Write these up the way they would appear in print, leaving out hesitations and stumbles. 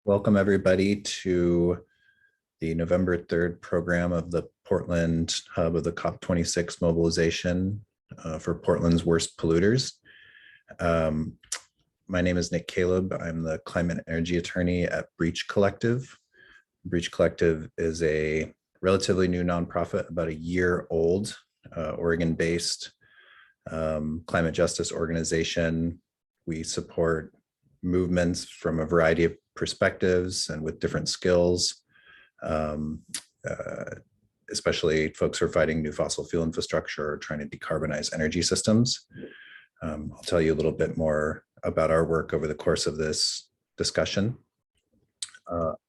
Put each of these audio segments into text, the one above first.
Welcome everybody to the November 3rd program of the Portland hub of the COP26 mobilization for Portland's worst polluters. My name is Nick Caleb. I'm the climate energy attorney at Breach Collective. Breach Collective is a relatively new nonprofit, about a year old, Oregon-based climate justice organization. We support movements from a variety of perspectives and with different skills, especially folks who are fighting new fossil fuel infrastructure or trying to decarbonize energy systems. I'll tell you a little bit more about our work over the course of this discussion.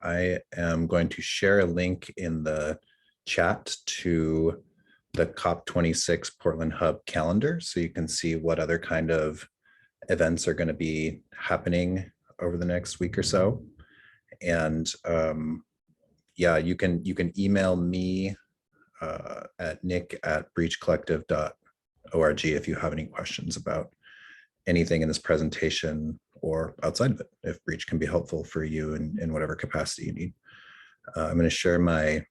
I am going to share a link in the chat to the COP26 Portland Hub calendar, so you can see what other kind of events are going to be happening over the next week or so. And yeah, you can email me at nick@breachcollective.org if you have any questions about anything in this presentation or outside of it, if Breach can be helpful for you in whatever capacity you need. I'm going to share my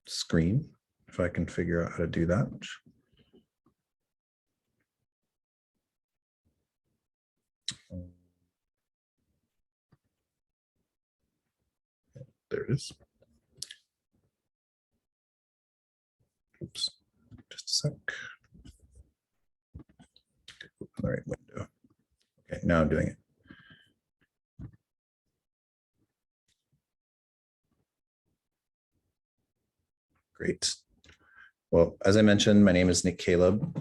screen if I can figure out how to do that. There it is. Oops, just a sec. Open the right window. Okay, now I'm doing it. Great. Well, as I mentioned, my name is Nick Caleb.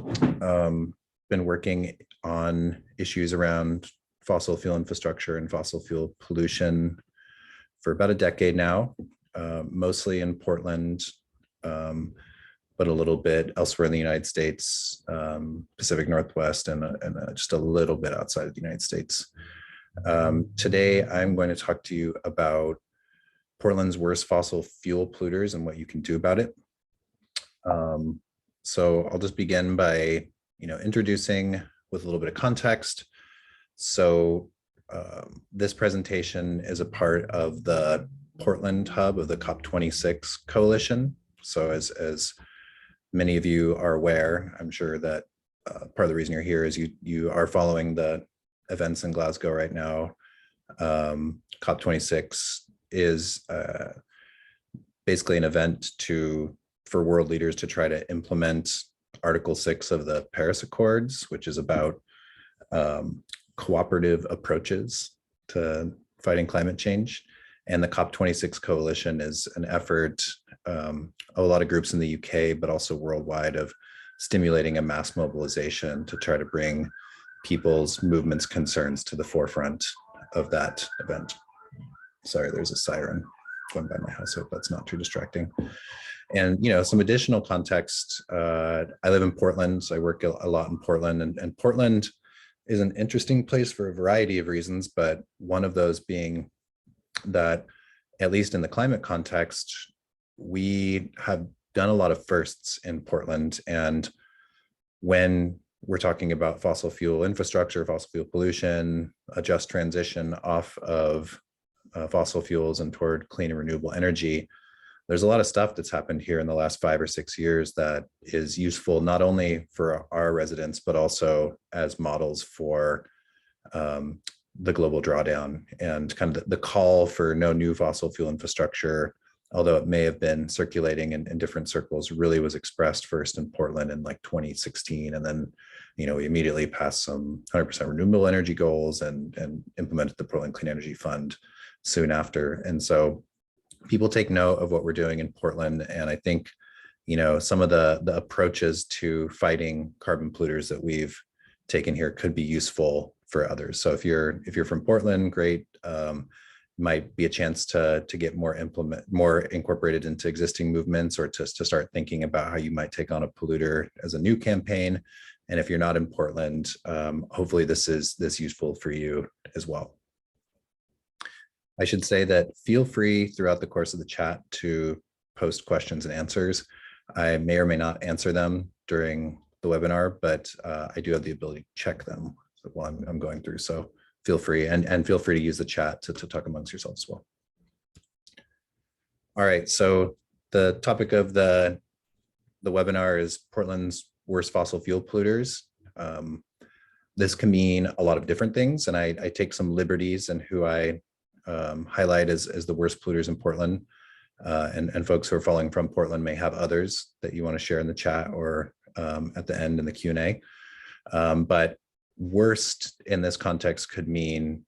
Been working on issues around fossil fuel infrastructure and fossil fuel pollution for about a decade now, mostly in Portland, but a little bit elsewhere in the United States, Pacific Northwest, and just a little bit outside of the United States. Today, I'm going to talk to you about Portland's worst fossil fuel polluters and what you can do about it. So I'll just begin by, introducing with a little bit of context. So this presentation is a part of the Portland hub of the COP26 coalition. So as many of you are aware, I'm sure that part of the reason you're here is you are following the events in Glasgow right now. COP26 is basically an event for world leaders to try to implement Article 6 of the Paris Accords, which is about cooperative approaches to fighting climate change. And the COP26 coalition is an effort, a lot of groups in the UK, but also worldwide, of stimulating a mass mobilization to try to bring people's movements' concerns to the forefront of that event. Sorry, there's a siren going by my house. I hope that's not too distracting. And, some additional context. I live in Portland, so I work a lot in Portland, and Portland is an interesting place for a variety of reasons, but one of those being that, at least in the climate context, we have done a lot of firsts in Portland. And when we're talking about fossil fuel infrastructure, fossil fuel pollution, a just transition off of fossil fuels and toward clean and renewable energy, there's a lot of stuff that's happened here in the last 5 or 6 years that is useful not only for our residents, but also as models for the global drawdown. And kind of the call for no new fossil fuel infrastructure, although it may have been circulating in different circles, really was expressed first in Portland in like 2016. And then, we immediately passed some 100% renewable energy goals and implemented the Portland Clean Energy Fund soon after. And so people take note of what we're doing in Portland. And I think, some of the approaches to fighting carbon polluters that we've taken here could be useful for others. So if you're from Portland, great. Might be a chance to get more incorporated into existing movements, or to start thinking about how you might take on a polluter as a new campaign. And if you're not in Portland, hopefully this is useful for you as well. I should say that feel free throughout the course of the chat to post questions and answers. I may or may not answer them during the webinar, but I do have the ability to check them while I'm going through. So feel free, and feel free to use the chat to talk amongst yourselves as well. All right, so the topic of the webinar is Portland's worst fossil fuel polluters. This can mean a lot of different things, and I take some liberties in who I highlight as the worst polluters in Portland. And folks who are following from Portland may have others that you want to share in the chat or at the end in the Q&A. But worst in this context could mean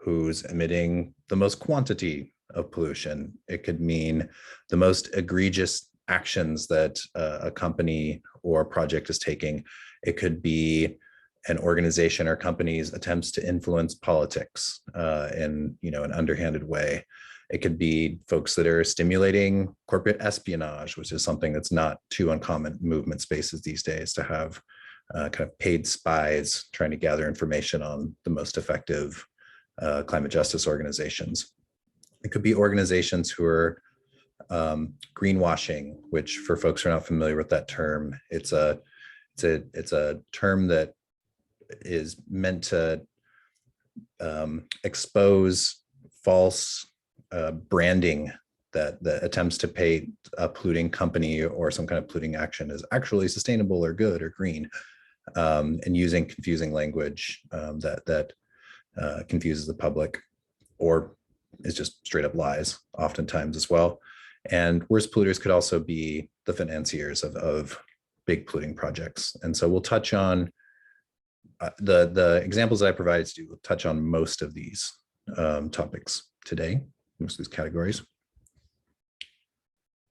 who's emitting the most quantity of pollution. It could mean the most egregious actions that a company or project is taking. It could be an organization or company's attempts to influence politics in an underhanded way. It could be folks that are stimulating corporate espionage, which is something that's not too uncommon in movement spaces these days, to have kind of paid spies trying to gather information on the most effective climate justice organizations. It could be organizations who are greenwashing, which for folks who are not familiar with that term, it's a term that is meant to expose false branding that attempts to paint a polluting company or some kind of polluting action as actually sustainable or good or green, and using confusing language that confuses the public or is just straight up lies oftentimes as well. And worst polluters could also be the financiers of big polluting projects. And so we'll touch on the examples that I provided to you, will touch on most of these topics today, most of these categories.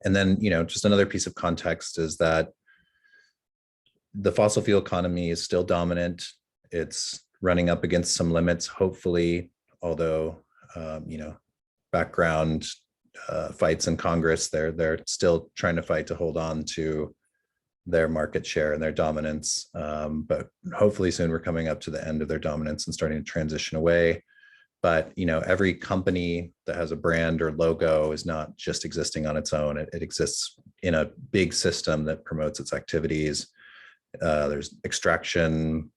And then, just another piece of context is that the fossil fuel economy is still dominant. It's running up against some limits, hopefully, although, background fights in Congress, they're still trying to fight to hold on to their market share and their dominance. But hopefully soon we're coming up to the end of their dominance and starting to transition away. But every company that has a brand or logo is not just existing on its own. It exists in a big system that promotes its activities. There's extraction,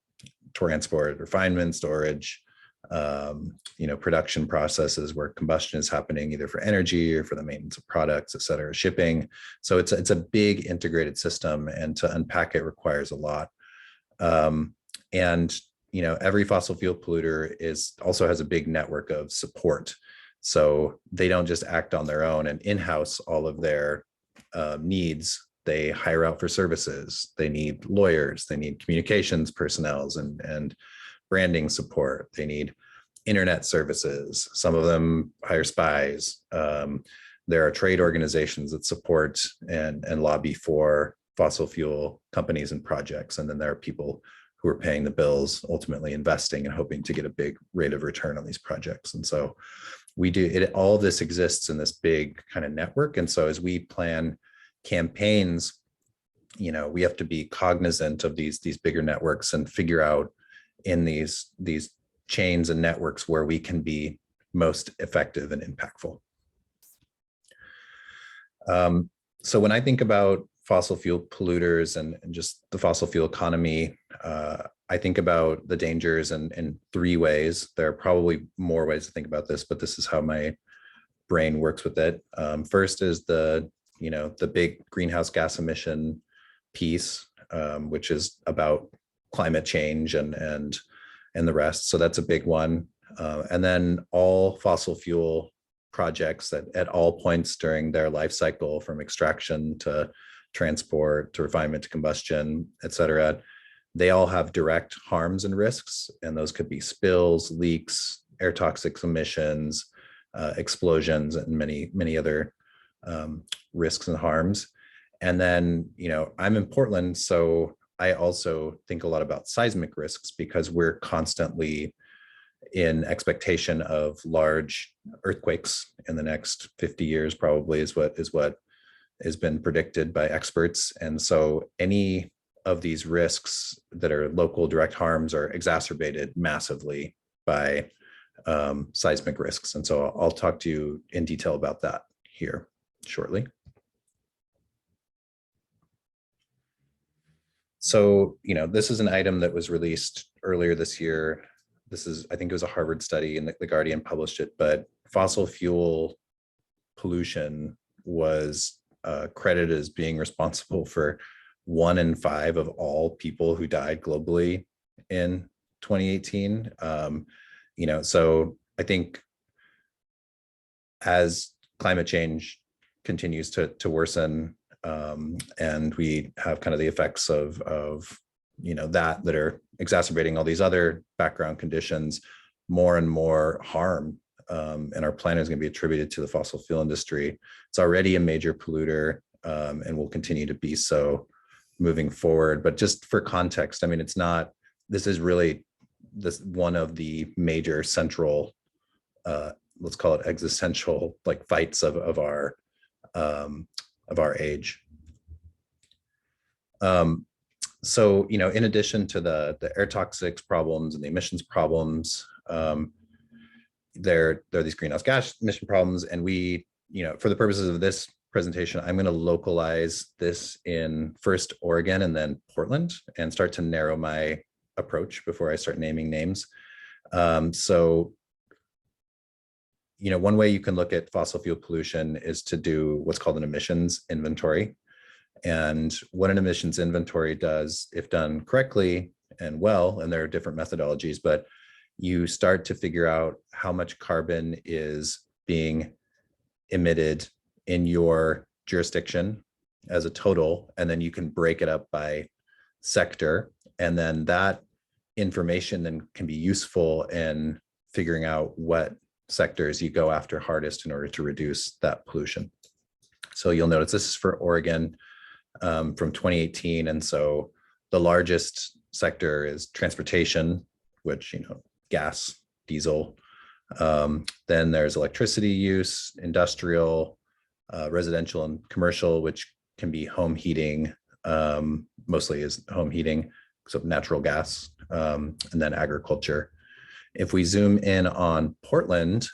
transport, refinement, storage, production processes where combustion is happening either for energy or for the maintenance of products, et cetera, shipping. So it's a big integrated system, and to unpack it requires a lot. And every fossil fuel polluter also has a big network of support. So they don't just act on their own and in-house all of their needs. They hire out for services. They need lawyers. They need communications personnel and branding support. They need internet services. Some of them hire spies. There are trade organizations that support and lobby for fossil fuel companies and projects. And then there are people who are paying the bills, ultimately investing and hoping to get a big rate of return on these projects. And so all of this exists in this big kind of network. And so as we plan campaigns, we have to be cognizant of these bigger networks and figure out in these chains and networks where we can be most effective and impactful. So when I think about fossil fuel polluters and just the fossil fuel economy, I think about the dangers in three ways. There are probably more ways to think about this, but this is how my brain works with it. First is the big greenhouse gas emission piece, which is about climate change and the rest. So that's a big one. And then all fossil fuel projects that at all points during their life cycle, from extraction to transport to refinement to combustion, et cetera, they all have direct harms and risks. And those could be spills, leaks, air toxic emissions, explosions, and many other risks and harms. And then, I'm in Portland, so I also think a lot about seismic risks because we're constantly in expectation of large earthquakes in the next 50 years, probably is what has been predicted by experts. And so any of these risks that are local direct harms are exacerbated massively by seismic risks. And so I'll talk to you in detail about that here shortly. So, this is an item that was released earlier this year. I think it was a Harvard study and the Guardian published it, but fossil fuel pollution was credited as being responsible for 1 in 5 of all people who died globally in 2018. So I think as climate change continues to worsen, and we have kind of the effects of that are exacerbating all these other background conditions, more and more harm and our planet is going to be attributed to the fossil fuel industry. It's already a major polluter and will continue to be so moving forward. But just for context, I mean, this is really one of the major central, let's call it existential, like fights of our age. So, in addition to the air toxics problems and the emissions problems, there are these greenhouse gas emission problems. And we, for the purposes of this presentation, I'm going to localize this in first Oregon and then Portland and start to narrow my approach before I start naming names. So, one way you can look at fossil fuel pollution is to do what's called an emissions inventory. And what an emissions inventory does, if done correctly and well, and there are different methodologies, but you start to figure out how much carbon is being emitted in your jurisdiction as a total, and then you can break it up by sector. And then that information then can be useful in figuring out what sectors you go after hardest in order to reduce that pollution. So you'll notice this is for Oregon from 2018. And so the largest sector is transportation, which, gas, diesel. Then there's electricity use, industrial, residential and commercial, which can be home heating, mostly is home heating, so natural gas, and then agriculture. If we zoom in on Portland,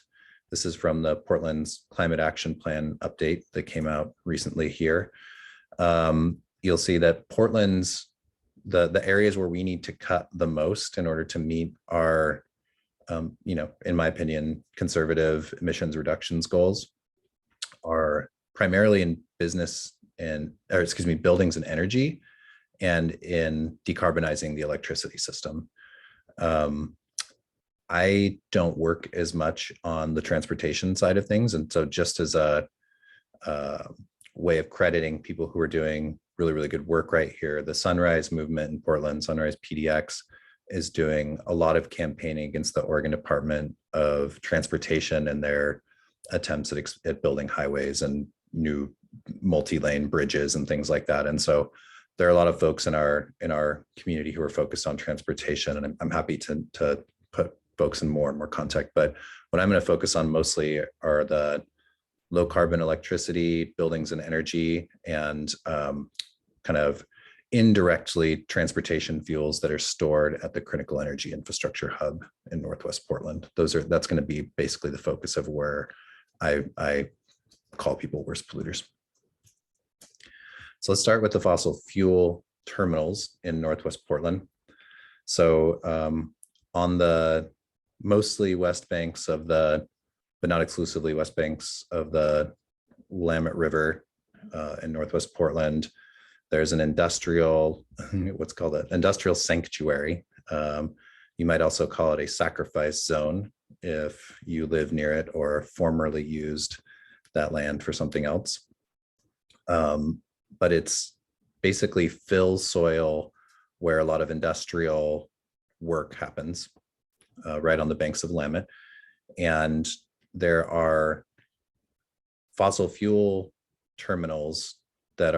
this is from the Portland's Climate Action Plan update that came out recently here. You'll see that Portland's, the areas where we need to cut the most in order to meet our, in my opinion, conservative emissions reductions goals are primarily in buildings and energy, and in decarbonizing the electricity system. I don't work as much on the transportation side of things. And so just as a way of crediting people who are doing really, really good work right here, the Sunrise movement in Portland, Sunrise PDX, is doing a lot of campaigning against the Oregon Department of Transportation and their attempts at building highways and new multi-lane bridges and things like that. And so there are a lot of folks in our community who are focused on transportation, and I'm happy to put folks in more and more contact. But what I'm going to focus on mostly are the low carbon electricity, buildings and energy, and kind of indirectly transportation fuels that are stored at the critical energy infrastructure hub in Northwest Portland. That's going to be basically the focus of where I call people worst polluters. So let's start with the fossil fuel terminals in Northwest Portland. So on the mostly west banks of but not exclusively west banks of the Willamette River in Northwest Portland, there's an industrial, what's called an industrial sanctuary. You might also call it a sacrifice zone if you live near it or formerly used that land for something else. But it's basically fill soil where a lot of industrial work happens right on the banks of Willamette. And there are fossil fuel terminals that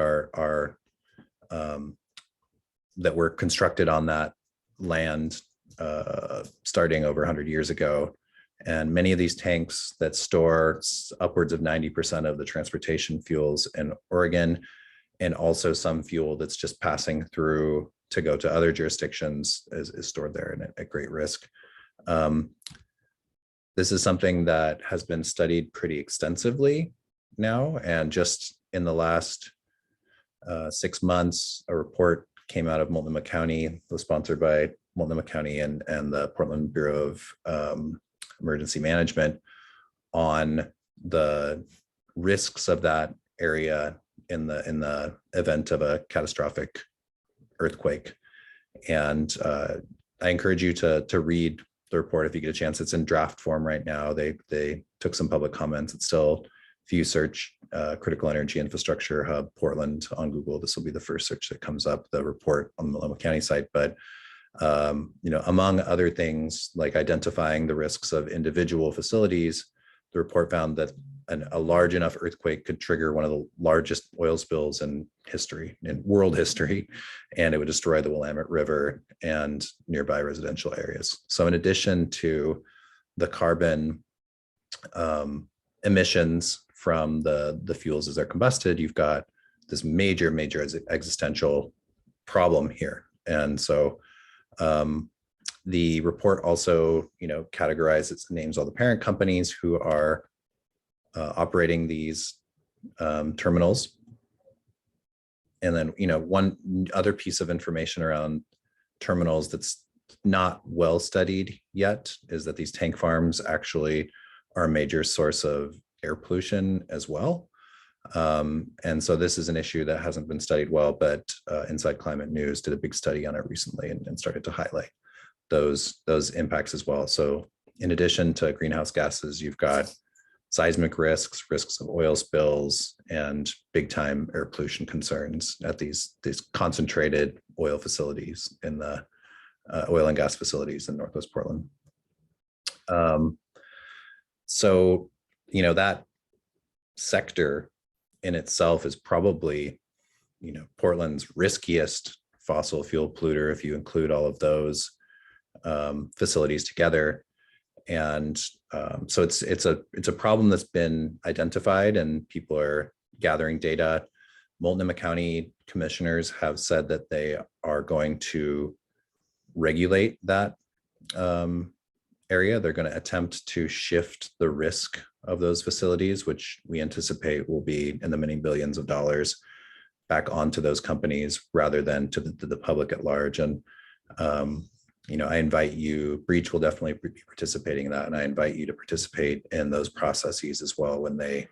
that were constructed on that land starting over 100 years ago. And many of these tanks that store upwards of 90% of the transportation fuels in Oregon, and also some fuel that's just passing through to go to other jurisdictions, is stored there and at great risk. This is something that has been studied pretty extensively now, and just in the last 6 months, a report came out of Multnomah County, was sponsored by Multnomah County and the Portland Bureau of Emergency Management, on the risks of that area in the event of a catastrophic earthquake. And I encourage you to read the report if you get a chance. It's in draft form right now. They took some public comments. It's still, if you search Critical Energy Infrastructure Hub Portland on Google, this will be the first search that comes up, the report on the Multnomah County site. But among other things, like identifying the risks of individual facilities, the report found that a large enough earthquake could trigger one of the largest oil spills in history, in world history, and it would destroy the Willamette River and nearby residential areas. So in addition to the carbon emissions from the fuels as they're combusted, you've got this major existential problem here. And so the report also, categorizes, names all the parent companies who are operating these terminals. And then, one other piece of information around terminals that's not well studied yet is that these tank farms actually are a major source of air pollution as well. And so this is an issue that hasn't been studied well, but Inside Climate News did a big study on it recently and started to highlight those impacts as well. So in addition to greenhouse gases, you've got seismic risks of oil spills, and big time air pollution concerns at these concentrated oil facilities in the oil and gas facilities in Northwest Portland. So, that sector in itself is probably, Portland's riskiest fossil fuel polluter if you include all of those facilities together. And so it's a problem that's been identified, and people are gathering data. Multnomah County commissioners have said that they are going to regulate that area. They're going to attempt to shift the risk of those facilities, which we anticipate will be in the many billions of dollars, back onto those companies rather than to the public at large. And I invite you, Breach will definitely be participating in that, and I invite you to participate in those processes as well when they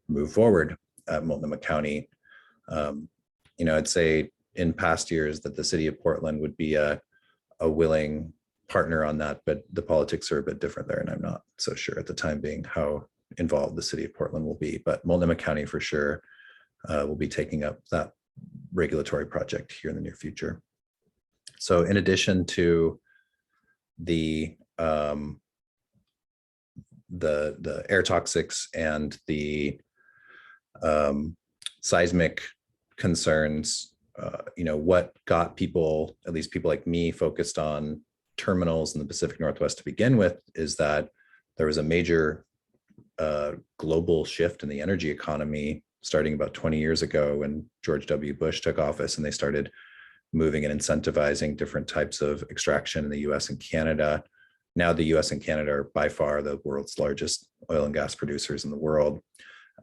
move forward at Multnomah County. I'd say in past years that the city of Portland would be a willing partner on that, but the politics are a bit different there, and I'm not so sure at the time being how involved the city of Portland will be. But Multnomah County for sure will be taking up that regulatory project here in the near future. So in addition to the air toxics and the seismic concerns, what got people, at least people like me, focused on terminals in the Pacific Northwest to begin with, is that there was a major global shift in the energy economy starting about 20 years ago when George W. Bush took office, and they started moving and incentivizing different types of extraction in the US and Canada. Now the US and Canada are by far the world's largest oil and gas producers in the world.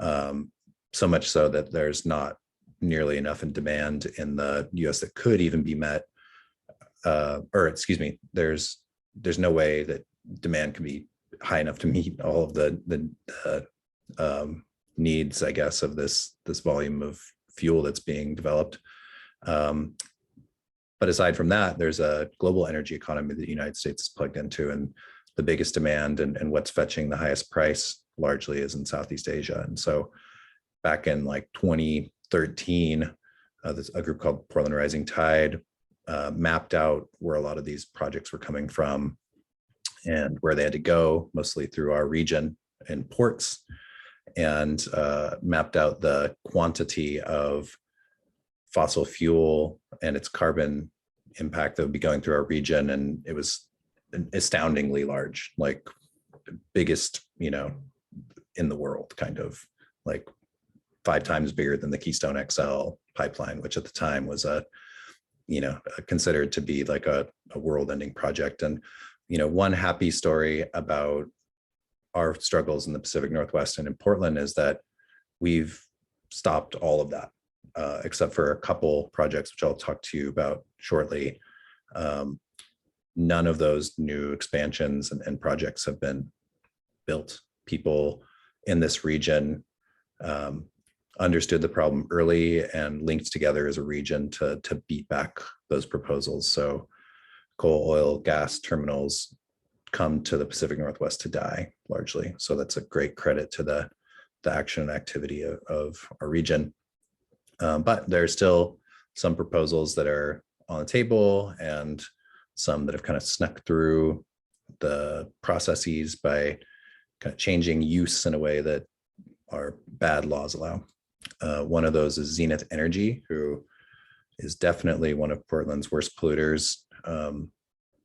So much so that there's not nearly enough in demand in the US that could even be met, there's no way that demand can be high enough to meet all of the needs, I guess, of this volume of fuel that's being developed. But aside from that, there's a global energy economy that the United States is plugged into, and the biggest demand and what's fetching the highest price largely is in Southeast Asia. And so back in like 2013, a group called Portland Rising Tide mapped out where a lot of these projects were coming from and where they had to go, mostly through our region and ports, and mapped out the quantity of fossil fuel and its carbon impact that would be going through our region. And it was astoundingly large, like biggest, in the world, kind of like 5 times bigger than the Keystone XL pipeline, which at the time was considered to be like a world-ending project. And, one happy story about our struggles in the Pacific Northwest and in Portland is that we've stopped all of that. Except for a couple projects, which I'll talk to you about shortly. None of those new expansions and projects have been built. People in this region understood the problem early and linked together as a region to beat back those proposals. So coal, oil, gas terminals come to the Pacific Northwest to die largely. So that's a great credit to the action and activity of our region. But there's still some proposals that are on the table and some that have kind of snuck through the processes by kind of changing use in a way that our bad laws allow. One of those is Zenith Energy, who is definitely one of Portland's worst polluters,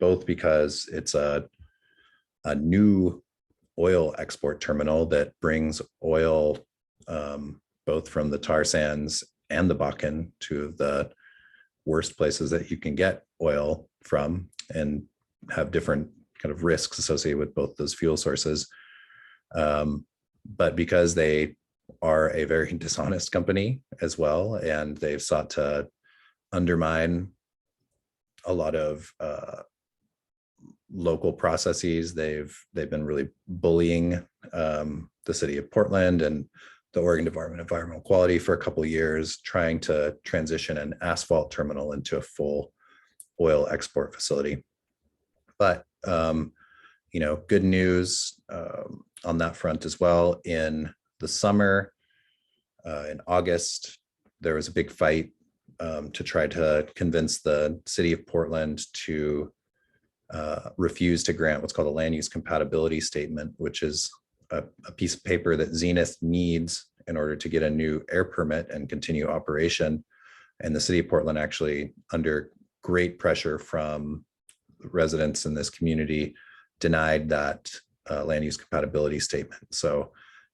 both because it's a new oil export terminal that brings oil both from the tar sands and the Bakken, two of the worst places that you can get oil from, and have different kind of risks associated with both those fuel sources. But because they are a very dishonest company as well, and they've sought to undermine a lot of local processes, they've been really bullying the city of Portland and the Oregon Department of Environmental Quality for a couple of years, trying to transition an asphalt terminal into a full oil export facility. But good news on that front as well. In the summer, in August, there was a big fight to try to convince the city of Portland to refuse to grant what's called a land use compatibility statement, which is a piece of paper that Zenith needs in order to get a new air permit and continue operation. And the city of Portland, actually, under great pressure from residents in this community, denied that land use compatibility statement. So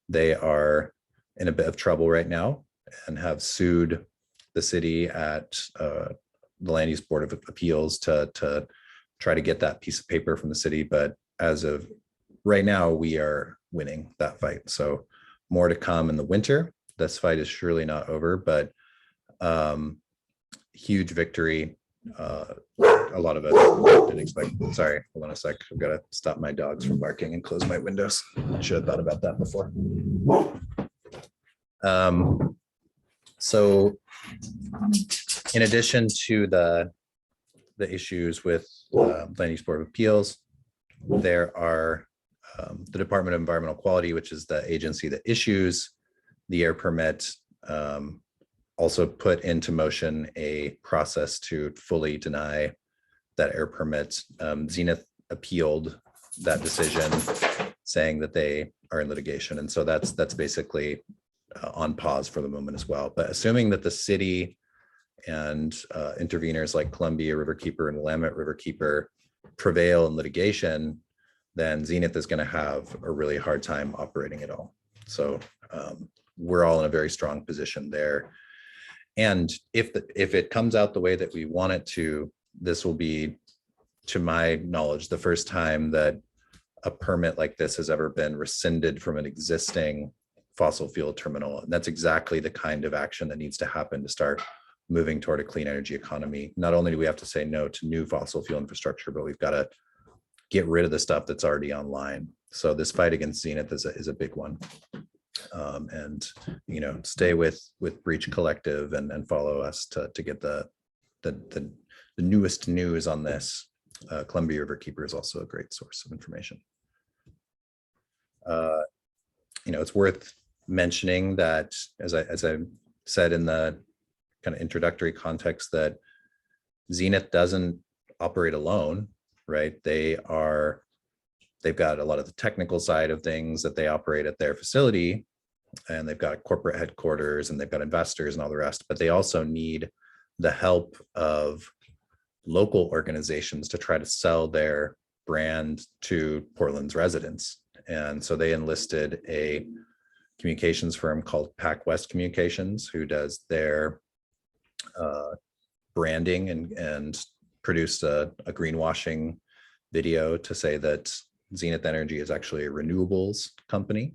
they are in a bit of trouble right now and have sued the city at the Land Use Board of Appeals to try to get that piece of paper from the city. But as of right now, we are winning that fight. So more to come in the winter. This fight is surely not over, but huge victory. A lot of it I didn't expect. Sorry, hold on a sec. I've got to stop my dogs from barking and close my windows. I should have thought about that before. So in addition to the issues with Land Use Board of Appeals, there are the Department of Environmental Quality, which is the agency that issues the air permit, also put into motion a process to fully deny that air permit. Zenith appealed that decision, saying that they are in litigation. And so that's basically on pause for the moment as well. But assuming that the city and interveners like Columbia Riverkeeper and Willamette Riverkeeper prevail in litigation, then Zenith is going to have a really hard time operating at all. So we're all in a very strong position there. And if it comes out the way that we want it to, this will be, to my knowledge, the first time that a permit like this has ever been rescinded from an existing fossil fuel terminal. And that's exactly the kind of action that needs to happen to start moving toward a clean energy economy. Not only do we have to say no to new fossil fuel infrastructure, but we've got to get rid of the stuff that's already online. So this fight against Zenith is a big one. And stay with Breach Collective and follow us to get the newest news on this. Columbia Riverkeeper is also a great source of information. It's worth mentioning that, as I said in the kind of introductory context, that Zenith doesn't operate alone, right? They've got a lot of the technical side of things that they operate at their facility, and they've got corporate headquarters and they've got investors and all the rest, but they also need the help of local organizations to try to sell their brand to Portland's residents. And so they enlisted a communications firm called Pac West Communications, who does their branding and produced a greenwashing video to say that Zenith Energy is actually a renewables company,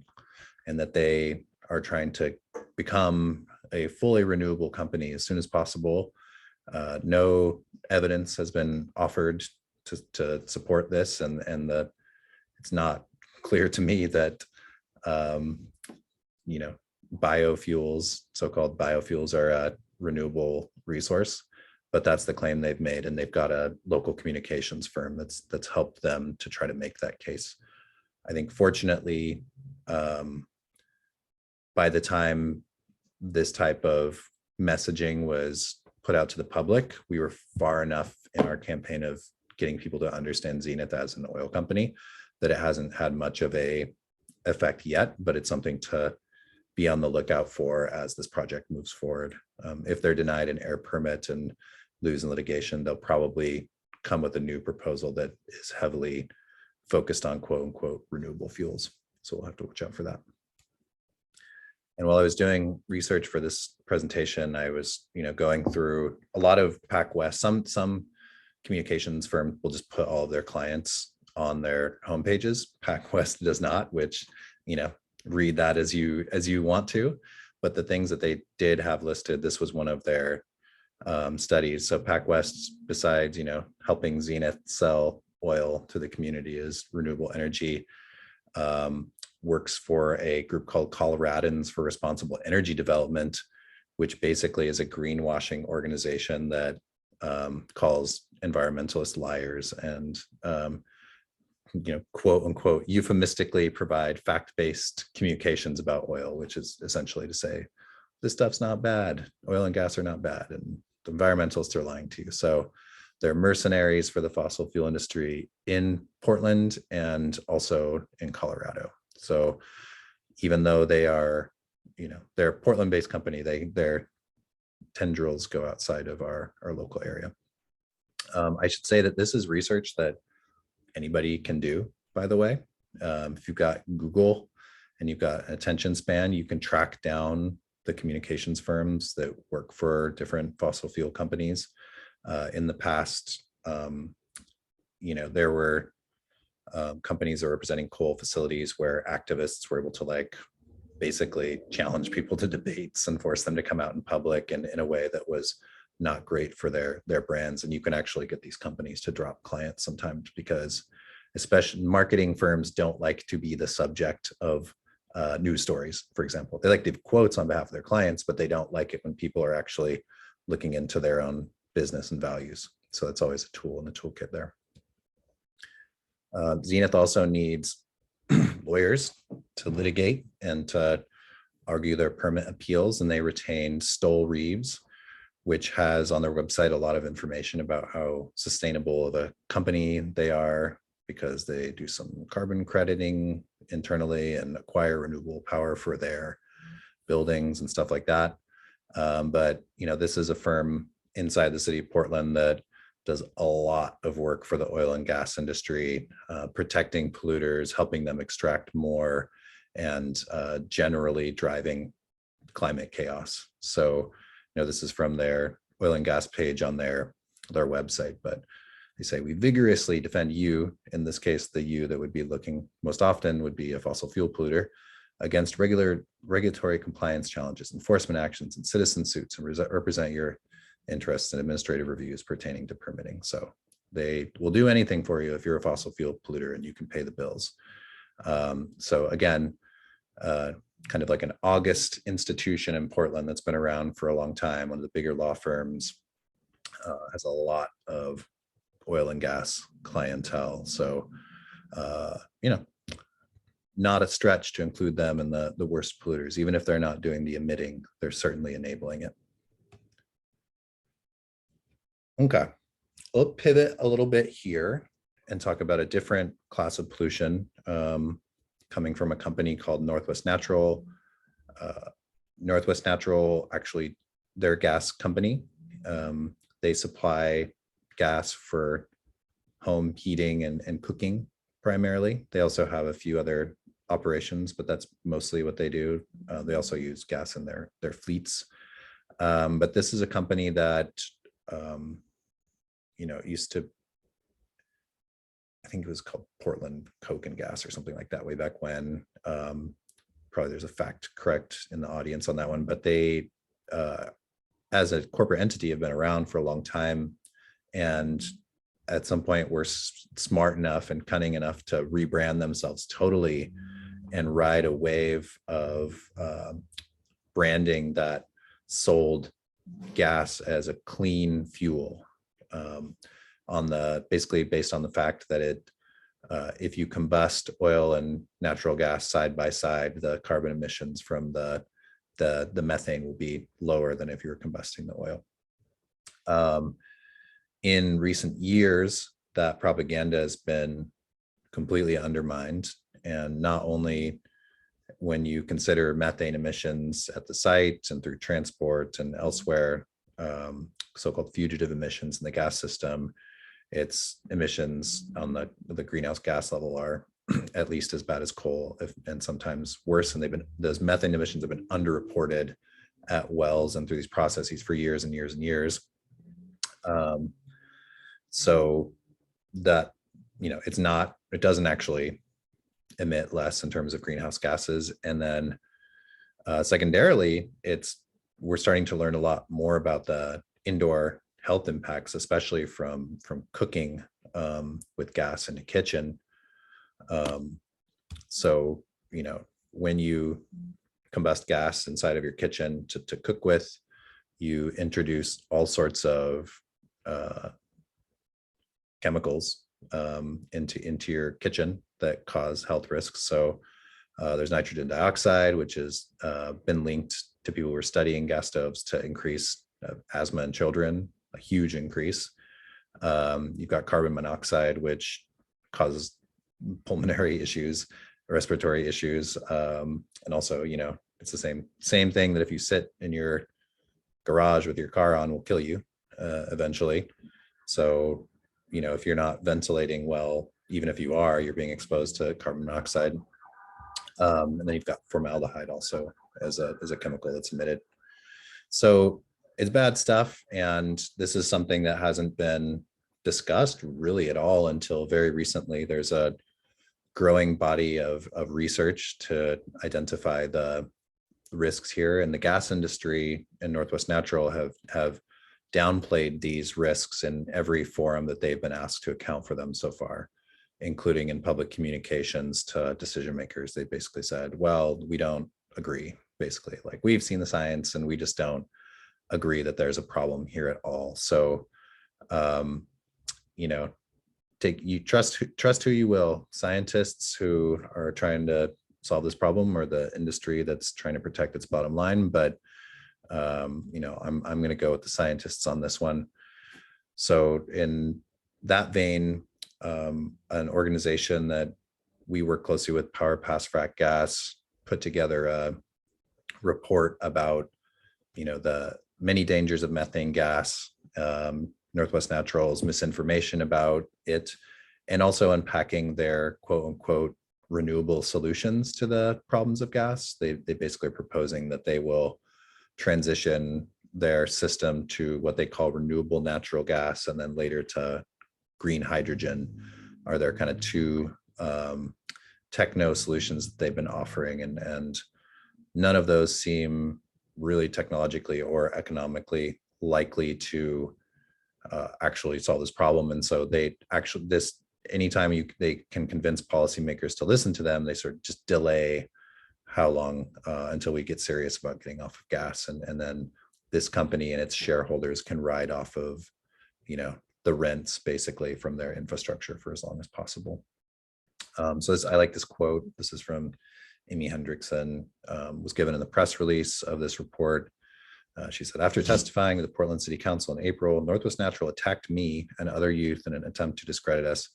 and that they are trying to become a fully renewable company as soon as possible. No evidence has been offered to support this, and that it's not clear to me that biofuels, so-called biofuels, are a renewable resource, but that's the claim they've made, and they've got a local communications firm that's helped them to try to make that case. I think fortunately, by the time this type of messaging was put out to the public, we were far enough in our campaign of getting people to understand Zenith as an oil company that it hasn't had much of a effect yet, but it's something to be on the lookout for as this project moves forward. If they're denied an air permit and lose in litigation, they'll probably come with a new proposal that is heavily focused on quote unquote renewable fuels. So we'll have to watch out for that. And while I was doing research for this presentation, I was, going through a lot of PacWest. Some communications firm will just put all of their clients on their homepages. PacWest does not, which, read that as you want to. But the things that they did have listed, this was one of their studies. So PacWest, besides, helping Zenith sell oil to the community as renewable energy, works for a group called Coloradans for Responsible Energy Development, which basically is a greenwashing organization that calls environmentalists liars and, quote unquote, euphemistically provide fact-based communications about oil, which is essentially to say, this stuff's not bad. Oil and gas are not bad. And the environmentalists are lying to you. So they're mercenaries for the fossil fuel industry in Portland and also in Colorado. So even though they are, they're a Portland-based company, their tendrils go outside of our local area. I should say that this is research that anybody can do, by the way. If you've got Google and you've got an attention span, you can track down the communications firms that work for different fossil fuel companies. In the past, there were companies that were representing coal facilities where activists were able to basically challenge people to debates and force them to come out in public and in a way that was not great for their brands. And you can actually get these companies to drop clients sometimes because especially marketing firms don't like to be the subject of news stories, for example. They like to give quotes on behalf of their clients, but they don't like it when people are actually looking into their own business and values. So that's always a tool in the toolkit there. Zenith also needs lawyers to litigate and to argue their permit appeals, and they retained Stoll Reeves, which has on their website a lot of information about how sustainable of a company they are because they do some carbon crediting internally and acquire renewable power for their buildings and stuff like that. But this is a firm inside the city of Portland that does a lot of work for the oil and gas industry, protecting polluters, helping them extract more, and generally driving climate chaos. So, this is from their oil and gas page on their website, but they say, we vigorously defend you, in this case, the you that would be looking most often would be a fossil fuel polluter, against regulatory compliance challenges, enforcement actions, and citizen suits, and represent your interests in administrative reviews pertaining to permitting. So they will do anything for you if you're a fossil fuel polluter and you can pay the bills. So again, kind of like an August institution in Portland that's been around for a long time, one of the bigger law firms, has a lot of oil and gas clientele. So, not a stretch to include them in the worst polluters. Even if they're not doing the emitting, they're certainly enabling it. Okay, we'll pivot a little bit here and talk about a different class of pollution coming from a company called Northwest Natural. Northwest Natural, actually, they're a gas company. They supply gas for home heating and cooking primarily. They also have a few other operations, but that's mostly what they do. They also use gas in their fleets. But this is a company that used to, I think it was called Portland Coke and Gas or something like that way back when. Probably there's a fact correct in the audience on that one, but they, as a corporate entity, have been around for a long time. And at some point were smart enough and cunning enough to rebrand themselves totally and ride a wave of branding that sold gas as a clean fuel, basically based on the fact that if you combust oil and natural gas side by side, the carbon emissions from the methane will be lower than if you were combusting the oil. In recent years, that propaganda has been completely undermined, and not only when you consider methane emissions at the site and through transport and elsewhere, so-called fugitive emissions in the gas system, its emissions on the greenhouse gas level are at least as bad as coal, and sometimes worse. And those methane emissions have been underreported at wells and through these processes for years and years and years. So that, it doesn't actually emit less in terms of greenhouse gases. And then secondarily, we're starting to learn a lot more about the indoor health impacts, especially from cooking with gas in the kitchen. So, when you combust gas inside of your kitchen to cook with, you introduce all sorts of chemicals into your kitchen that cause health risks. So there's nitrogen dioxide, which has been linked to people who are studying gas stoves to increase asthma in children, a huge increase. You've got carbon monoxide, which causes pulmonary issues, respiratory issues, and also, it's the same thing that if you sit in your garage with your car on will kill you eventually. So, if you're not ventilating well, even if you are, you're being exposed to carbon monoxide. And then you've got formaldehyde also as a chemical that's emitted. So it's bad stuff. And this is something that hasn't been discussed really at all until very recently. There's a growing body of research to identify the risks here. And the gas industry and Northwest Natural have downplayed these risks in every forum that they've been asked to account for them so far, including in public communications to decision makers. They basically said, well, we don't agree, basically. Like, we've seen the science and we just don't agree that there's a problem here at all. So, trust who you will, scientists who are trying to solve this problem, or the industry that's trying to protect its bottom line. But I'm going to go with the scientists on this one. So in that vein, an organization that we work closely with, Power Pass Frac Gas, put together a report about, the many dangers of methane gas, Northwest Natural's misinformation about it, and also unpacking their quote unquote renewable solutions to the problems of gas. They basically are proposing that they will transition their system to what they call renewable natural gas, and then later to green hydrogen are their kind of two techno solutions that they've been offering. And none of those seem really technologically or economically likely to actually solve this problem. And so anytime they can convince policymakers to listen to them, they sort of just delay how long until we get serious about getting off of gas. And then this company and its shareholders can ride off of, the rents basically from their infrastructure for as long as possible. I like this quote. This is from Amy Hendrickson, was given in the press release of this report. She said, after testifying to the Portland City Council in April, Northwest Natural attacked me and other youth in an attempt to discredit us.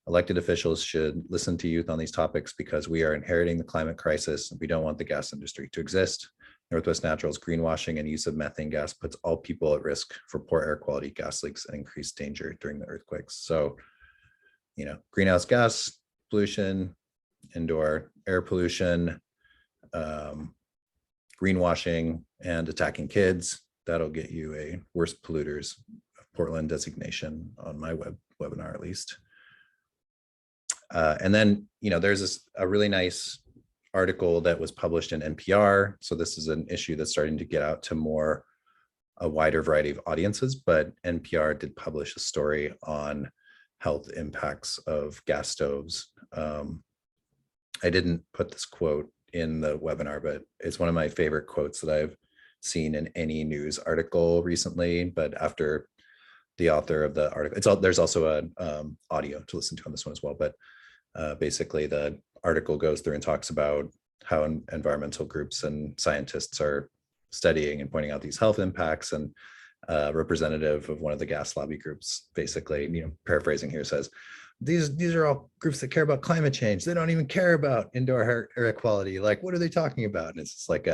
Elected officials should listen to youth on these topics because we are inheriting the climate crisis and we don't want the gas industry to exist. Northwest Natural's greenwashing and use of methane gas puts all people at risk for poor air quality, gas leaks, and increased danger during the earthquakes. So, greenhouse gas pollution, indoor air pollution, greenwashing, and attacking kids, that'll get you a worst polluters of Portland designation on my webinar, at least. And then, there's a really nice article that was published in NPR. So this is an issue that's starting to get out to a wider variety of audiences, but NPR did publish a story on health impacts of gas stoves. I didn't put this quote in the webinar, but it's one of my favorite quotes that I've seen in any news article recently. But after the author of the article, there's also a audio to listen to on this one as well. But basically, the article goes through and talks about how environmental groups and scientists are studying and pointing out these health impacts. And representative of one of the gas lobby groups, basically, paraphrasing here, says, these are all groups that care about climate change. They don't even care about indoor air quality. Like, what are they talking about? And it's just like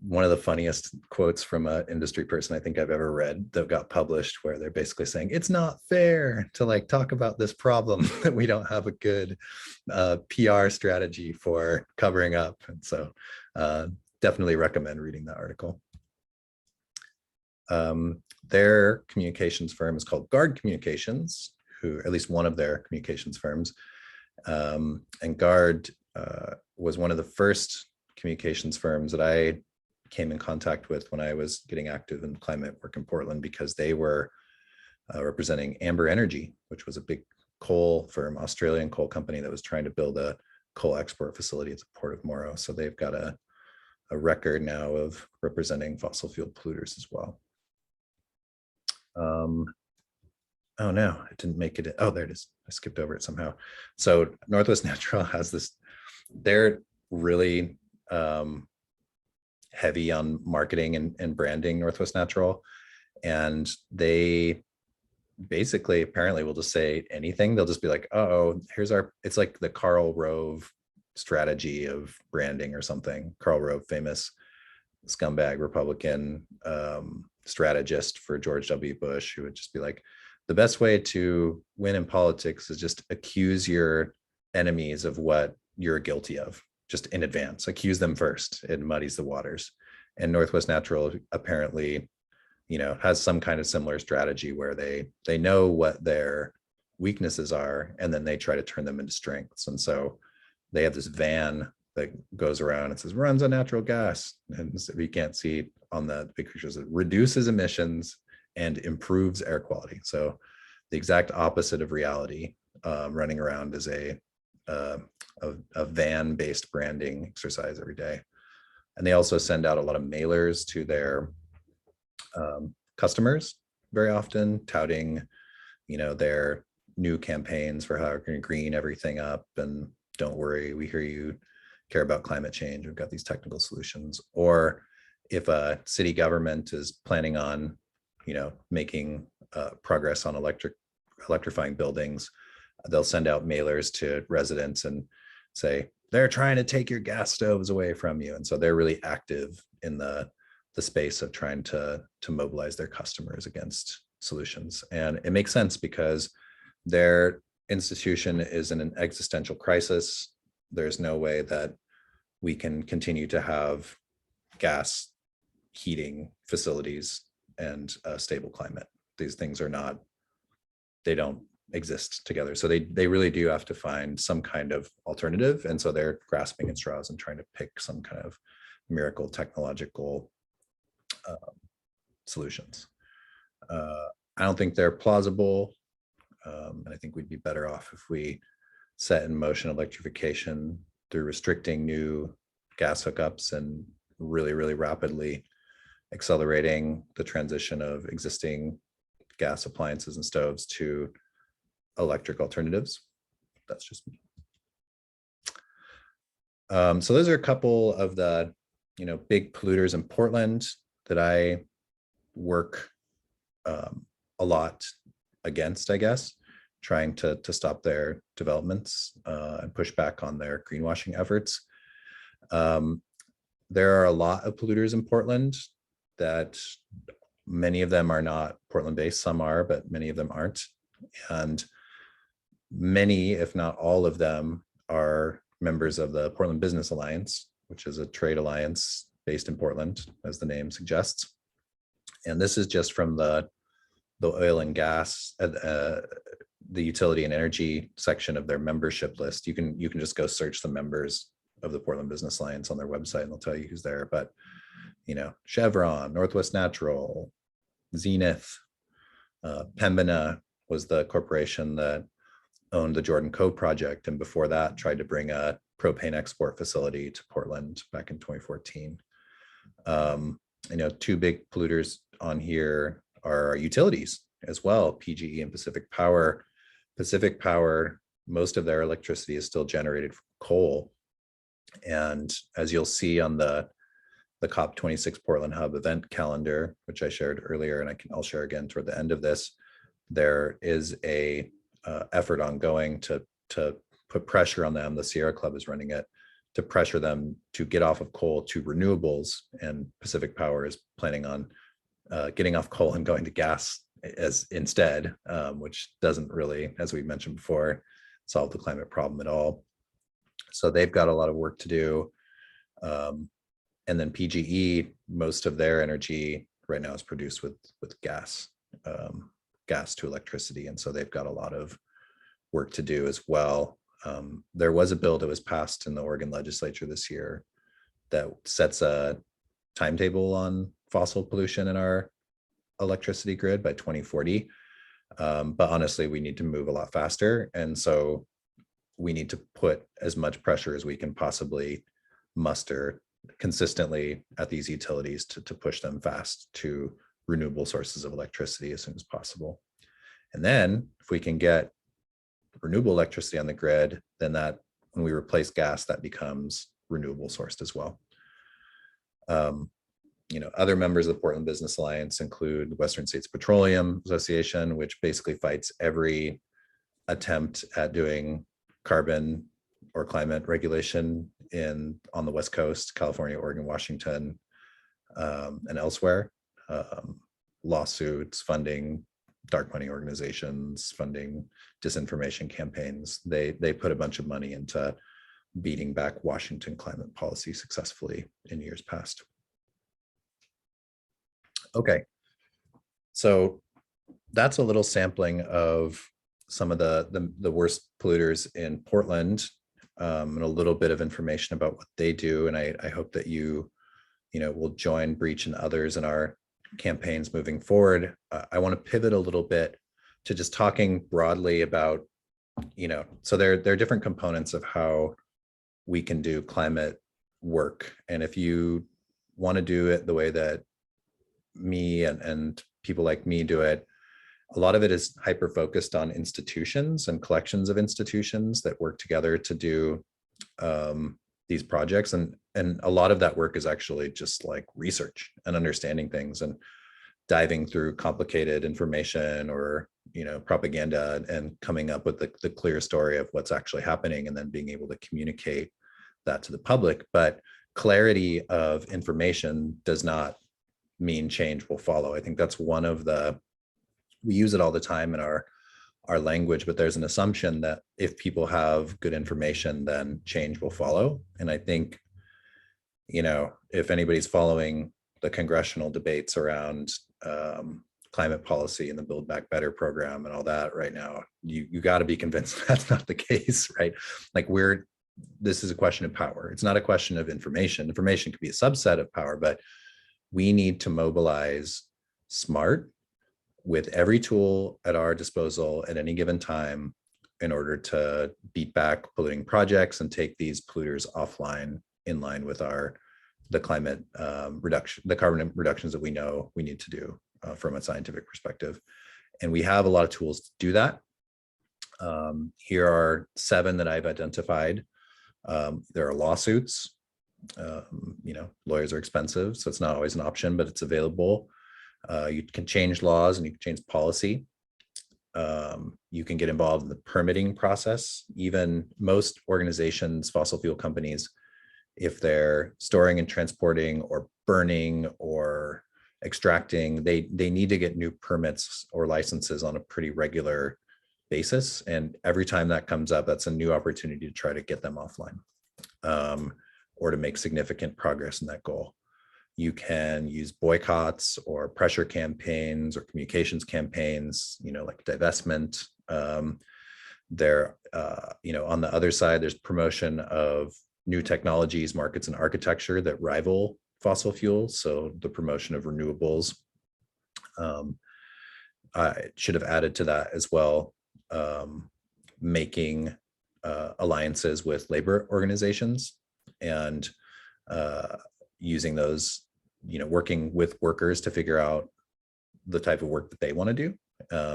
one of the funniest quotes from an industry person I think I've ever read that got published, where they're basically saying it's not fair to like talk about this problem that we don't have a good PR strategy for covering up. And so definitely recommend reading that article. Their communications firm is called Guard Communications, who, at least one of their communications firms. And Guard was one of the first communications firms that I came in contact with when I was getting active in climate work in Portland, because they were representing Amber Energy, which was a big coal firm, Australian coal company that was trying to build a coal export facility at the Port of Morro. So they've got a record now of representing fossil fuel polluters as well. Oh no, it didn't make it. Oh, there it is. I skipped over it somehow. So Northwest Natural has this, they're really heavy on marketing and branding, Northwest Natural. And they basically apparently will just say anything. They'll just be like, oh, here's it's like the Karl Rove strategy of branding or something. Karl Rove, famous scumbag Republican strategist for George W. Bush, who would just be like, the best way to win in politics is just accuse your enemies of what you're guilty of, just in advance. Accuse them first. It muddies the waters. And Northwest Natural apparently, has some kind of similar strategy where they know what their weaknesses are, and then they try to turn them into strengths. And so they have this van that goes around and says runs on natural gas, and so you can't see on the big pictures, it reduces emissions and improves air quality. So the exact opposite of reality. Running around is a van-based branding exercise every day. And they also send out a lot of mailers to their customers very often, touting, their new campaigns for how we're going to green everything up. And don't worry, we hear you care about climate change. We've got these technical solutions. Or if a city government is planning on, making progress on electrifying buildings, they'll send out mailers to residents and say, they're trying to take your gas stoves away from you. And so they're really active in the space of trying to mobilize their customers against solutions. And it makes sense because their institution is in an existential crisis. There's no way that we can continue to have gas heating facilities and a stable climate. These things they don't exist together. So they really do have to find some kind of alternative. And so they're grasping at straws and trying to pick some kind of miracle technological solutions. I don't think they're plausible. And I think we'd be better off if we set in motion electrification through restricting new gas hookups and really, really rapidly accelerating the transition of existing gas appliances and stoves to electric alternatives. That's just me. So those are a couple of the big polluters in Portland that I work a lot against, I guess, trying to stop their developments and push back on their greenwashing efforts. There are a lot of polluters in Portland that many of them are not Portland based. Some are, but many of them aren't. And many, if not all of them, are members of the Portland Business Alliance, which is a trade alliance based in Portland, as the name suggests. And this is just from the oil and gas, the utility and energy section of their membership list. You can just go search the members of the Portland Business Alliance on their website, and they'll tell you who's there. But Chevron, Northwest Natural, Zenith, Pembina was the corporation that owned the Jordan Cove project, and before that tried to bring a propane export facility to Portland back in 2014. Two big polluters on here are utilities as well, PGE and Pacific Power. Pacific Power, most of their electricity is still generated from coal. And as you'll see on the COP26 Portland Hub event calendar, which I shared earlier, and I'll share again toward the end of this, there is a effort ongoing to put pressure on them. The Sierra Club is running it, to pressure them to get off of coal to renewables, and Pacific Power is planning on getting off coal and going to gas as instead, which doesn't really, as we mentioned before, solve the climate problem at all. So they've got a lot of work to do. And then PGE, most of their energy right now is produced with gas, gas to electricity. And so they've got a lot of work to do as well. There was a bill that was passed in the Oregon legislature this year that sets a timetable on fossil pollution in our electricity grid by 2040. But honestly, we need to move a lot faster. And so we need to put as much pressure as we can possibly muster consistently at these utilities to push them fast to renewable sources of electricity as soon as possible. And then if we can get renewable electricity on the grid, then that when we replace gas, that becomes renewable sourced as well. Other members of the Portland Business Alliance include the Western States Petroleum Association, which basically fights every attempt at doing carbon or climate regulation on the West Coast, California, Oregon, Washington, and elsewhere. Lawsuits, funding dark money organizations, funding disinformation campaigns. They put a bunch of money into beating back Washington climate policy successfully in years past. Okay, so that's a little sampling of some of the worst polluters in Portland, and a little bit of information about what they do. And I hope that you will join Breach and others in our campaigns moving forward. I want to pivot a little bit to just talking broadly about, so there are different components of how we can do climate work. And if you want to do it the way that me and people like me do it, a lot of it is hyper focused on institutions and collections of institutions that work together to do these projects. And a lot of that work is actually just like research and understanding things and diving through complicated information or propaganda and coming up with the clear story of what's actually happening and then being able to communicate that to the public. But clarity of information does not mean change will follow. I think that's one of we use it all the time in our language, but there's an assumption that if people have good information, then change will follow. And I think, if anybody's following the congressional debates around climate policy and the Build Back Better program and all that right now, you got to be convinced that's not the case, right? Like this is a question of power. It's not a question of information. Information could be a subset of power, but we need to mobilize smart with every tool at our disposal at any given time in order to beat back polluting projects and take these polluters offline in line with the climate reduction, the carbon reductions that we know we need to do from a scientific perspective. And we have a lot of tools to do that. Here are 7 that I've identified. There are lawsuits. Lawyers are expensive, so it's not always an option, but it's available. You can change laws and you can change policy. You can get involved in the permitting process. Even most organizations, fossil fuel companies, if they're storing and transporting or burning or extracting, they need to get new permits or licenses on a pretty regular basis. And every time that comes up, that's a new opportunity to try to get them offline or to make significant progress in that goal. You can use boycotts or pressure campaigns or communications campaigns, like divestment. On the other side, there's promotion of new technologies, markets, and architecture that rival fossil fuels. So the promotion of renewables. I should have added to that as well, making alliances with labor organizations and using those, working with workers to figure out the type of work that they want to do,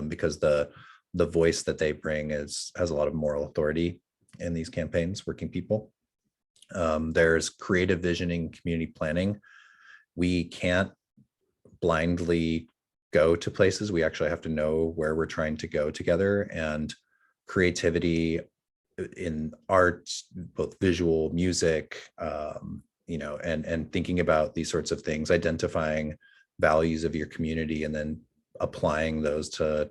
because the voice that they bring has a lot of moral authority in these campaigns, working people. There's creative visioning, community planning. We can't blindly go to places. We actually have to know where we're trying to go together, and creativity in art, both visual, music, and thinking about these sorts of things, identifying values of your community, and then applying those to,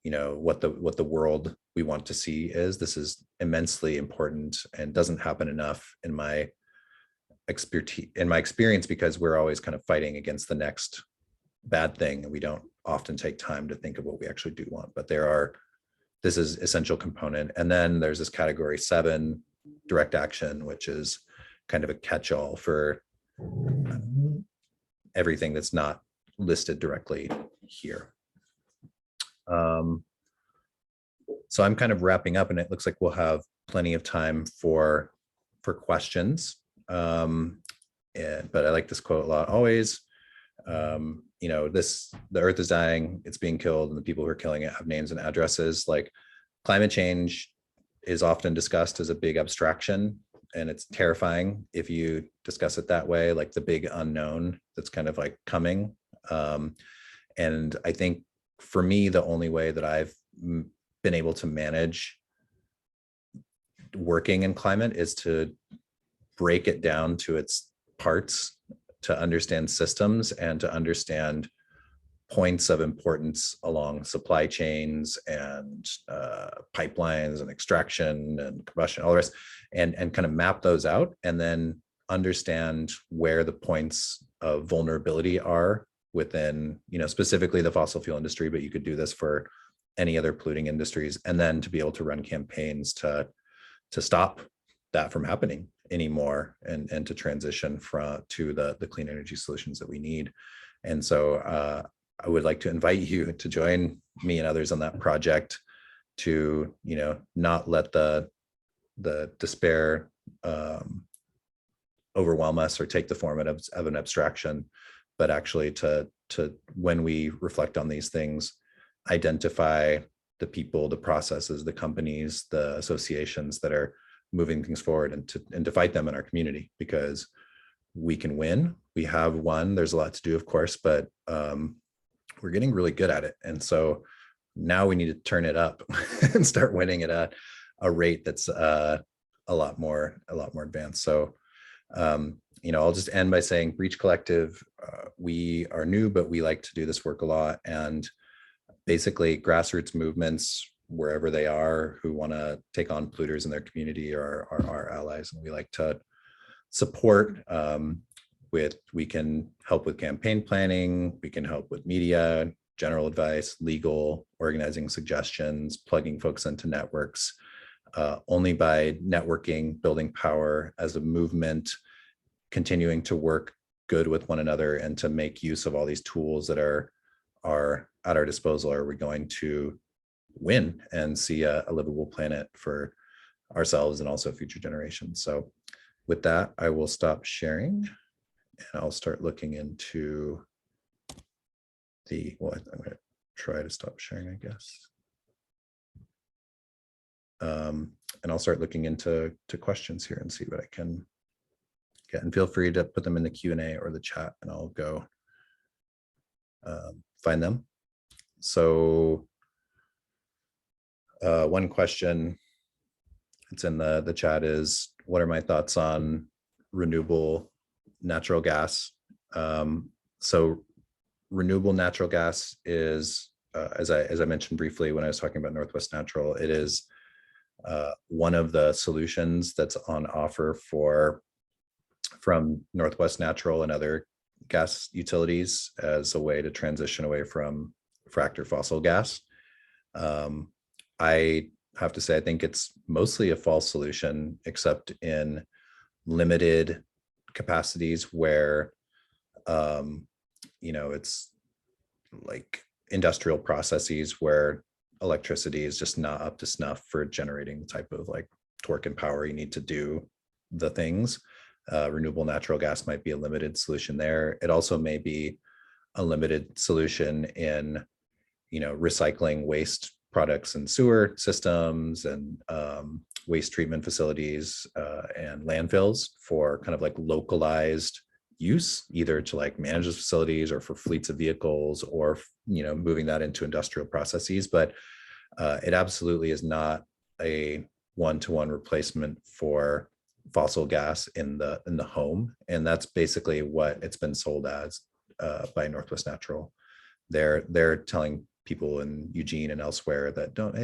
what the world we want to see is. This is immensely important and doesn't happen enough in my experience, because we're always kind of fighting against the next bad thing, and we don't often take time to think of what we actually do want. But this is essential component. And then there's this category 7, direct action, which is kind of a catch-all for everything that's not listed directly here. So I'm kind of wrapping up, and it looks like we'll have plenty of time for questions. But I like this quote a lot. Always, the earth is dying, it's being killed, and the people who are killing it have names and addresses. Like, climate change is often discussed as a big abstraction, and it's terrifying if you discuss it that way, like the big unknown that's kind of like coming. And I think for me, the only way that I've been able to manage working in climate is to break it down to its parts, to understand systems and to understand points of importance along supply chains and pipelines and extraction and combustion, all the rest, and kind of map those out, and then understand where the points of vulnerability are within, specifically the fossil fuel industry, but you could do this for any other polluting industries, and then to be able to run campaigns to stop that from happening anymore, and to transition to the clean energy solutions that we need. And so I would like to invite you to join me and others on that project, to not let the despair overwhelm us or take the form of an abstraction, but actually to when we reflect on these things, identify the people, the processes, the companies, the associations that are moving things forward, and to fight them in our community, because we can win. We have won. There's a lot to do, of course, but we're getting really good at it. And so now we need to turn it up and start winning at a rate that's a lot more advanced. So I'll just end by saying, Breach Collective, we are new, but we like to do this work a lot. And basically grassroots movements, wherever they are, who want to take on polluters in their community are our allies. And we like to support we can help with campaign planning, we can help with media, general advice, legal, organizing suggestions, plugging folks into networks. Only by networking, building power as a movement, continuing to work good with one another, and to make use of all these tools that are at our disposal, are we going to win and see a livable planet for ourselves and also future generations. So with that, I will stop sharing, and I'll start looking into I'm going to try to stop sharing, I guess. And I'll start looking into questions here and see what I can get. And feel free to put them in the Q&A or the chat, and I'll go find them. So one question that's in the chat is, what are my thoughts on renewable natural gas? So renewable natural gas is, as I mentioned briefly when I was talking about Northwest Natural, it is one of the solutions that's on offer from Northwest Natural and other gas utilities as a way to transition away from fracked or fossil gas. I have to say, I think it's mostly a false solution, except in limited capacities where, it's like industrial processes where electricity is just not up to snuff for generating the type of like torque and power you need to do the things. Renewable natural gas might be a limited solution there. It also may be a limited solution in, recycling waste products and sewer systems and waste treatment facilities and landfills for kind of like localized use, either to like manage those facilities or for fleets of vehicles, or moving that into industrial processes. But it absolutely is not a one-to-one replacement for fossil gas in the home, and that's basically what it's been sold as by Northwest Natural. They're telling people in Eugene and elsewhere that don't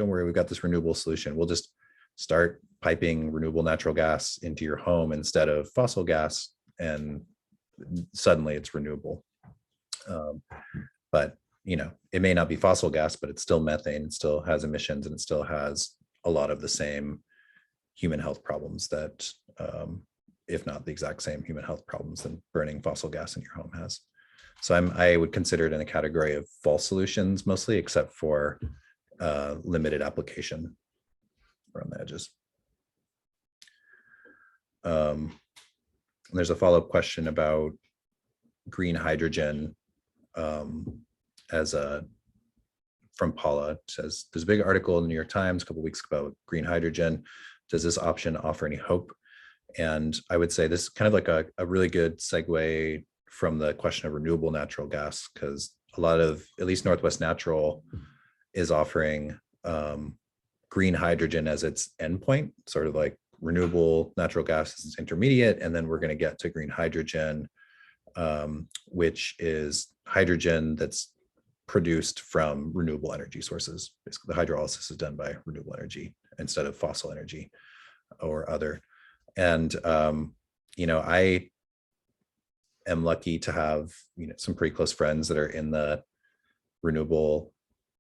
worry, we've got this renewable solution. We'll just start piping renewable natural gas into your home instead of fossil gas, and suddenly it's renewable. But it may not be fossil gas, but it's still methane. It still has emissions, and it still has a lot of the same human health problems that, if not the exact same human health problems, than burning fossil gas in your home has. So I would consider it in the category of false solutions mostly, except for limited application around the edges. There's a follow-up question about green hydrogen from Paula. It says, there's a big article in the New York Times a couple of weeks ago about green hydrogen. Does this option offer any hope? And I would say this is kind of like a really good segue from the question of renewable natural gas, because a lot of, at least Northwest Natural is offering green hydrogen as its endpoint, sort of like renewable natural gas is intermediate, and then we're going to get to green hydrogen, which is hydrogen that's produced from renewable energy sources. Basically, the hydrolysis is done by renewable energy instead of fossil energy or other. And I am lucky to have some pretty close friends that are in the renewable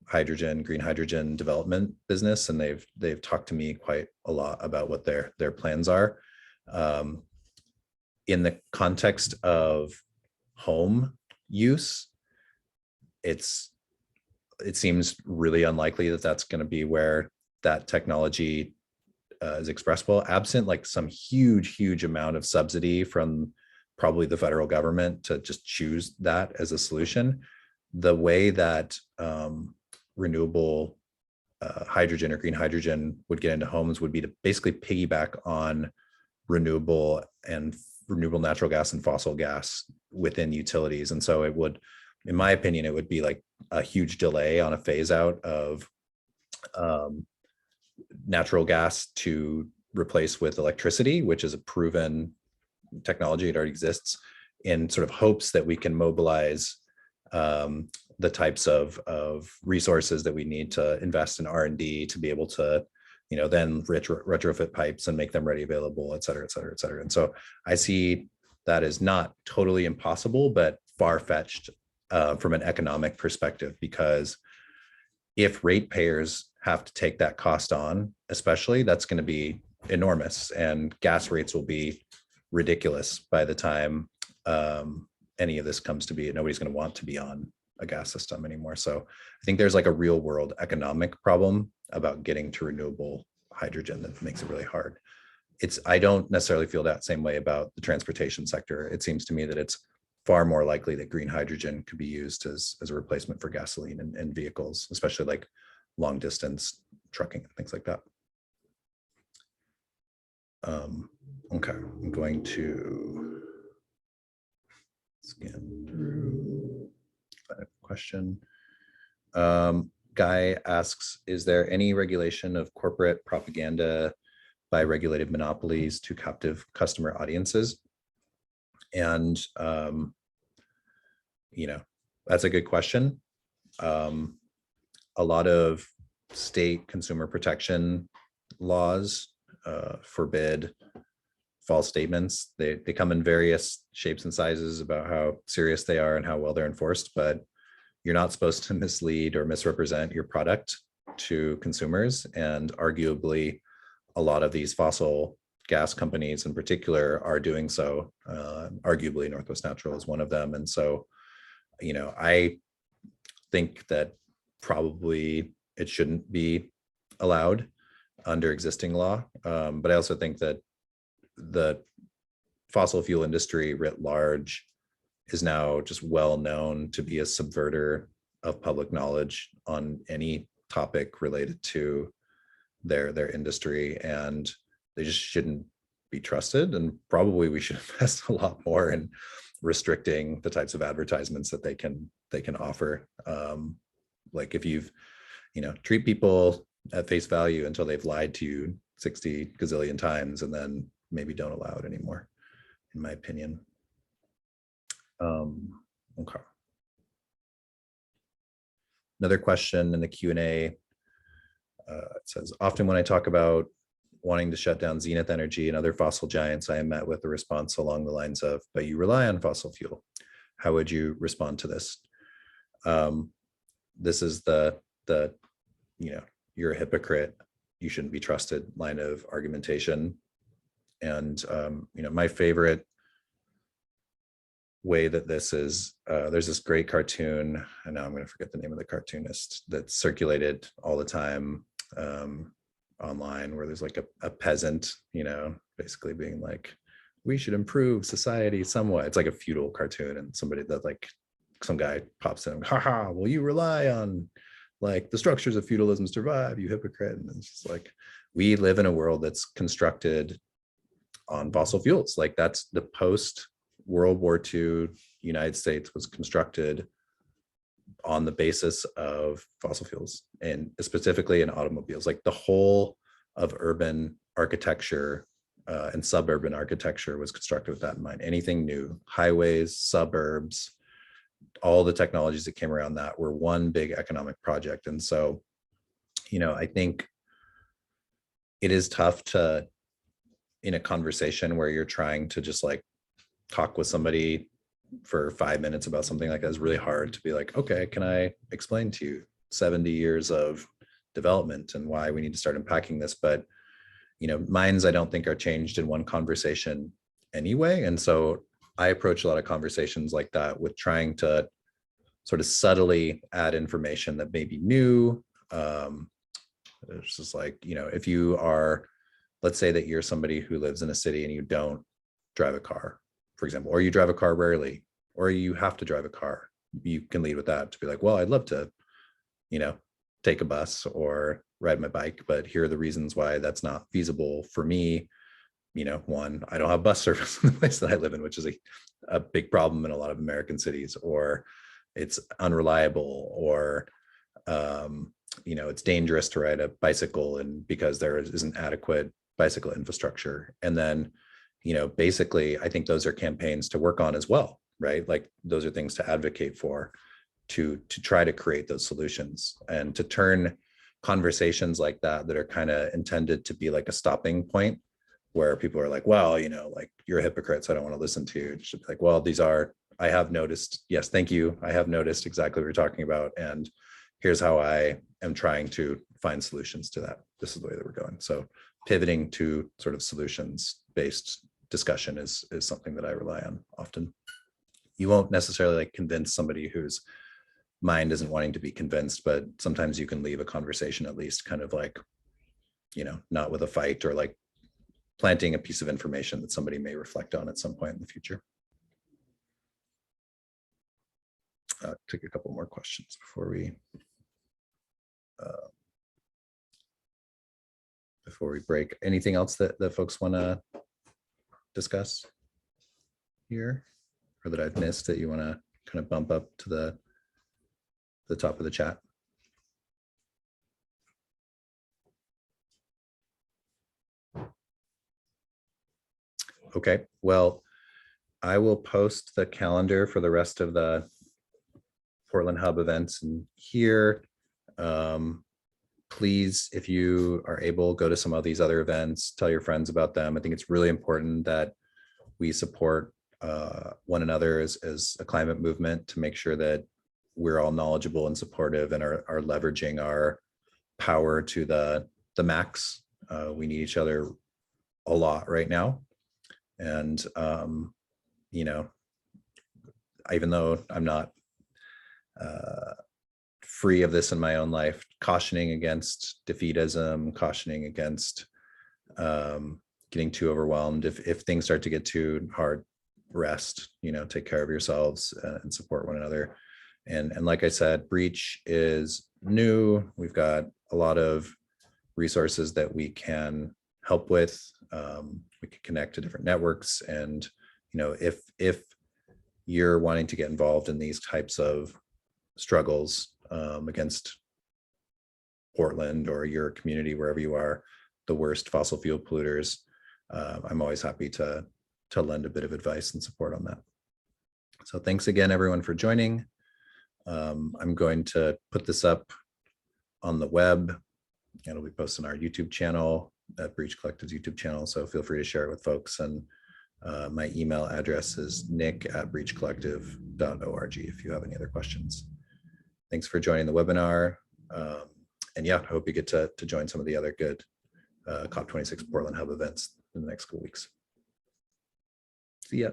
hydrogen, green hydrogen development business, and they've talked to me quite a lot about what their plans are. In the context of home use, it seems really unlikely that that's going to be where that technology is expressible, absent like some huge amount of subsidy from probably the federal government to just choose that as a solution. The way that renewable hydrogen or green hydrogen would get into homes would be to basically piggyback on renewable natural gas and fossil gas within utilities. And so it would, in my opinion, it would be like a huge delay on a phase out of natural gas to replace with electricity, which is a proven technology. It already exists, in sort of hopes that we can mobilize the types of resources that we need to invest in R&D to be able to, then retrofit pipes and make them ready, available, et cetera, et cetera, et cetera. And so I see that as not totally impossible, but far-fetched from an economic perspective, because if ratepayers have to take that cost on, especially, that's going to be enormous, and gas rates will be ridiculous by the time any of this comes to be. Nobody's going to want to be on a gas system anymore. So I think there's like a real world economic problem about getting to renewable hydrogen that makes it really hard. I don't necessarily feel that same way about the transportation sector. It seems to me that it's far more likely that green hydrogen could be used as a replacement for gasoline in vehicles, especially like long distance trucking and things like that. Okay, I'm going to scan through that question. Guy asks, is there any regulation of corporate propaganda by regulated monopolies to captive customer audiences? And, that's a good question. A lot of state consumer protection laws forbid false statements. They come in various shapes and sizes about how serious they are and how well they're enforced, but you're not supposed to mislead or misrepresent your product to consumers. And arguably, a lot of these fossil gas companies in particular are doing so. Arguably, Northwest Natural is one of them. And so, I think that probably it shouldn't be allowed. under existing law. But I also think that the fossil fuel industry writ large is now just well known to be a subverter of public knowledge on any topic related to their industry, and they just shouldn't be trusted. And probably we should invest a lot more in restricting the types of advertisements that they can offer. Like if you've, treat people at face value until they've lied to you 60 gazillion times, and then maybe don't allow it anymore, in my opinion. Okay. Another question in the Q&A, it says, often when I talk about wanting to shut down Zenith Energy and other fossil giants, I am met with a response along the lines of, but you rely on fossil fuel. How would you respond to this? This is the you're a hypocrite, you shouldn't be trusted line of argumentation. And my favorite way that this is, there's this great cartoon, and now I'm going to forget the name of the cartoonist, that's circulated all the time online, where there's like a peasant, basically being like, we should improve society somewhat. It's like a feudal cartoon, and somebody that like some guy pops in, haha, well, you rely on like the structures of feudalism to survive, you hypocrite. And it's just like, we live in a world that's constructed on fossil fuels. Like that's the post World War II United States was constructed on the basis of fossil fuels, and specifically in automobiles. Like the whole of urban architecture and suburban architecture was constructed with that in mind. Anything new, highways, suburbs, all the technologies that came around that were one big economic project. And so, I think it is tough to, in a conversation where you're trying to just like talk with somebody for 5 minutes about something like that, is really hard to be like, okay, can I explain to you 70 years of development and why we need to start unpacking this? But, minds I don't think are changed in one conversation anyway. And so I approach a lot of conversations like that with trying to sort of subtly add information that may be new. It's just like, if you are, let's say that you're somebody who lives in a city and you don't drive a car, for example, or you drive a car rarely, or you have to drive a car, you can lead with that to be like, well, I'd love to, take a bus or ride my bike, but here are the reasons why that's not feasible for me. One, I don't have bus service in the place that I live in, which is a big problem in a lot of American cities, or it's unreliable, or, it's dangerous to ride a bicycle, and because there isn't adequate bicycle infrastructure. And then, basically, I think those are campaigns to work on as well, right? Like those are things to advocate for, to try to create those solutions, and to turn conversations like that are kind of intended to be like a stopping point where people are like, well, like you're a hypocrite, so I don't want to listen to you. It should be like, well, I have noticed, yes, thank you. I have noticed exactly what you're talking about. And here's how I am trying to find solutions to that. This is the way that we're going. So pivoting to sort of solutions-based discussion is something that I rely on often. You won't necessarily like convince somebody whose mind isn't wanting to be convinced, but sometimes you can leave a conversation at least kind of like, not with a fight, or like planting a piece of information that somebody may reflect on at some point in the future. Take a couple more questions before we break. Anything else that folks want to discuss here, or that I've missed that you want to kind of bump up to the top of the chat? Okay, well, I will post the calendar for the rest of the Portland Hub events in here. Please, if you are able, go to some of these other events, tell your friends about them. I think it's really important that we support one another as a climate movement, to make sure that we're all knowledgeable and supportive, and are leveraging our power to the max. We need each other a lot right now. And, even though I'm not free of this in my own life, cautioning against defeatism, cautioning against getting too overwhelmed. If things start to get too hard, rest, take care of yourselves and support one another. And like I said, Breach is new. We've got a lot of resources that we can help with. We can connect to different networks. And, if you're wanting to get involved in these types of struggles against Portland or your community, wherever you are, the worst fossil fuel polluters, I'm always happy to lend a bit of advice and support on that. So thanks again, everyone, for joining. I'm going to put this up on the web. It'll be posted on our YouTube channel, at Breach Collective's YouTube channel. So feel free to share it with folks. And my email address is nick@breachcollective.org if you have any other questions. Thanks for joining the webinar. And yeah, I hope you get to join some of the other good COP26 Portland Hub events in the next couple weeks. See ya.